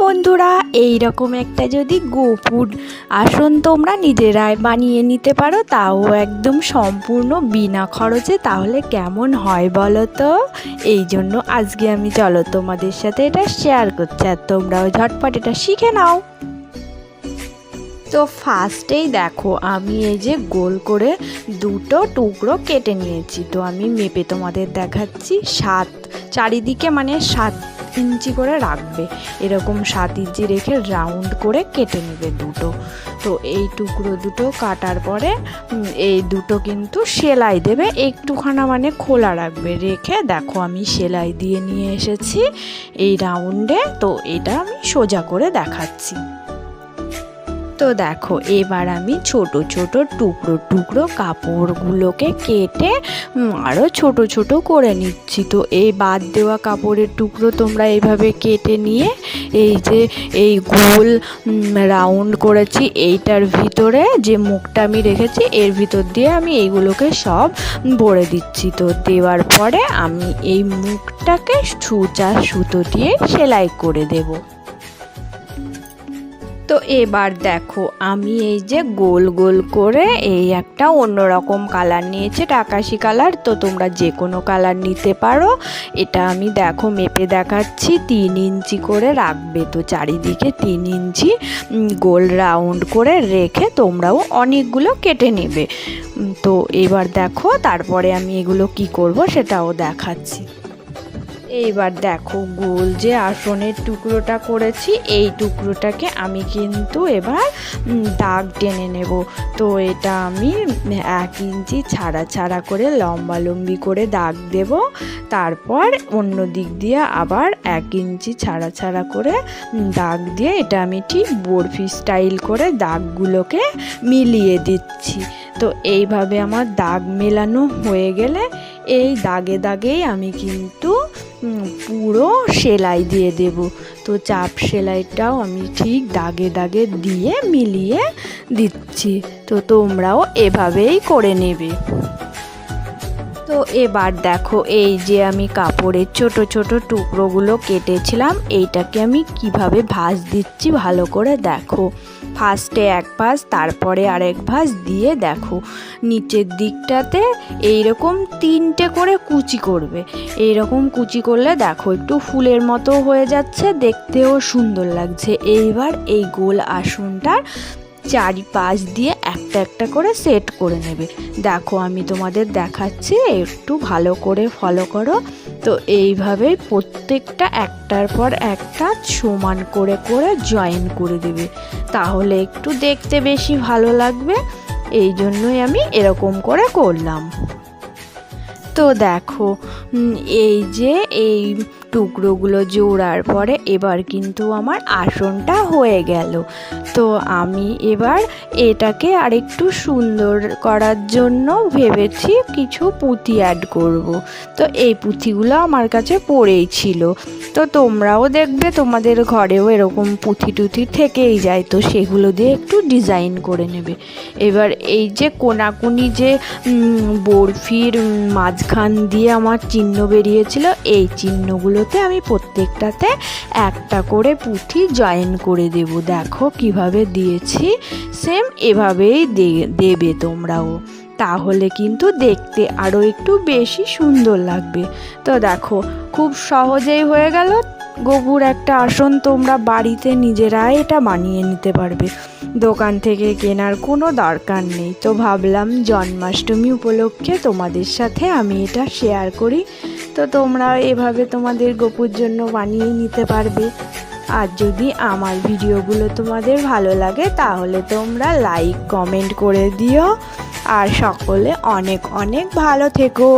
বন্ধুরা, এই রকম একটা যদি গোপুর আসন তোমরা নিজেরাই বানিয়ে নিতে পারো, তাও একদম সম্পূর্ণ বিনা খরচে, তাহলে কেমন হয় বলো তো। এই জন্য আজকে আমি চলো তোমাদের সাথে এটা শেয়ার করছি, আর তোমরাও ঝটপট এটা শিখে নাও। তো ফার্স্টেই দেখো, আমি এই যে গোল করে দুটো টুকরো কেটে নিয়েছি। তো আমি মেপে তোমাদের দেখাচ্ছি, চারিদিকে মানে 7 ইঞ্চি করে রাখবে, এরকম 7 ইঞ্চি রেখে রাউন্ড করে কেটে নেবে দুটো। তো এই টুকরো দুটো কাটার পরে এই দুটো কিন্তু সেলাই দেবে, একটুখানা মানে খোলা রাখবে, রেখে দেখো আমি সেলাই দিয়ে নিয়ে এসেছি এই রাউন্ডে। তো এটা আমি সোজা করে দেখাচ্ছি। তো দেখো, এবার আমি ছোট ছোট টুকরো টুকরো কাপড়গুলোকে কেটে আরও ছোট ছোট করে নিচ্ছি। তো এই বাদ দেওয়া কাপড়ের টুকরো তোমরা এইভাবে কেটে নিয়ে এই যে এই গোল রাউন্ড করেছি, এইটার ভিতরে যে মুখটা আমি রেখেছি এর ভিতর দিয়ে আমি এইগুলোকে সব ভরে দিচ্ছি। তো দেওয়ার পরে আমি এই মুখটাকে সুতো দিয়ে সেলাই করে দেবো। তো এবার দেখো, আমি এই যে গোল গোল করে এই একটা অন্যরকম কালার নিয়েছি, আকাশি কালার। তো তোমরা যে কোনো কালার নিতে পারো। এটা আমি দেখো মেপে দেখাচ্ছি, 3 ইঞ্চি করে রাখবে। তো চারিদিকে 3 ইঞ্চি গোল রাউন্ড করে রেখে তোমরাও অনেকগুলো কেটে নেবে। তো এবার দেখো, তারপরে আমি এগুলো কি করব সেটাও দেখাচ্ছি। এইবার দেখো, গোল যে আসনের টুকরোটা করেছি এই টুকরোটাকে আমি কিন্তু এবার দাগ টেনে নেব। তো এটা আমি 1 ইঞ্চি ছাড়া ছাড়া করে লম্বালম্বি করে দাগ দেব। তারপর অন্য দিক দিয়ে আবার 1 ইঞ্চি ছাড়া ছাড়া করে দাগ দিয়ে এটা আমি ঠিক বরফি স্টাইল করে দাগগুলোকে মিলিয়ে দিচ্ছি। তো এইভাবে আমার দাগ মেলানো হয়ে গেলে এই দাগে দাগেই আমি কিন্তু পুরো সেলাই দিয়ে দেব। তো চাপ সেলাইটাও আমি ঠিক দাগে দাগে দিয়ে মিলিয়ে দিচ্ছি। তো তোমরাও এভাবেই করে নেবে। তো এবার দেখো, এই যে আমি কাপড়ের ছোট ছোট টুকরোগুলো কেটেছিলাম, এইটাকে আমি কিভাবে ভাঁজ দিচ্ছি ভালো করে দেখো। ফার্স্টে 1 ভাঁজ, তারপরে আরেক ভাঁজ দিয়ে দেখো নিচের দিকটাতে এইরকম 3টে করে কুচি করবে। এইরকম কুচি করলে দেখো একটু ফুলের মতো হয়ে যাচ্ছে, দেখতেও সুন্দর লাগছে। এইবার এই গোল আসনটার চারিপাশ দিয়ে একটা একটা করে সেট করে নেবে। দেখো আমি তোমাদের দেখাচ্ছি, একটু ভালো করে ফলো করো। তো এইভাবেই প্রত্যেকটা একটার পর একটা সমান করে করে জয়েন করে দেবে, তাহলে একটু দেখতে বেশি ভালো লাগবে। এই জন্যই আমি এরকম করে করলাম। তো দেখো, এই যে এই টুকরোগুলো জোড়ার পরে এবার কিন্তু আমার আসনটা হয়ে গেল। তো আমি এবার এটাকে আরেকটু সুন্দর করার জন্য ভেবেছি কিছু পুঁতি অ্যাড করব। তো এই পুঁতিগুলো আমার কাছে পড়েই ছিল। তো তোমরাও দেখবে তোমাদের ঘরেও এরকম পুঁথি টুথি থেকেই যায়, তো সেগুলো দিয়ে একটু ডিজাইন করে নেবে। এবার এই যে কোনাকুনি যে বরফির মাঝখান দিয়ে আমার চিহ্ন বেরিয়েছিল, এই চিহ্নগুলোতে আমি প্রত্যেকটাতে একটা করে পুঁথি জয়েন করে দেব। দেখো কিভাবে দিয়েছি, সেম এভাবেই দেবে তোমরাও, তাহলে কিন্তু দেখতে আরও একটু বেশি সুন্দর লাগবে। তো দেখো, খুব সহজেই হয়ে গেল গোপুর একটা আসন। তোমরা বাড়িতে নিজেরাই এটা বানিয়ে নিতে পারবে, দোকান থেকে কেনার কোনো দরকার নেই। তো ভাবলাম জন্মাষ্টমী উপলক্ষে তোমাদের সাথে আমি এটা শেয়ার করি। তো তোমরা এভাবে তোমাদের গোপুর জন্য বানিয়ে নিতে পারবে। আর যদি আমার ভিডিওগুলো তোমাদের ভালো লাগে তাহলে তোমরা লাইক কমেন্ট করে দিও। আর সকলে অনেক অনেক ভালো থেকো।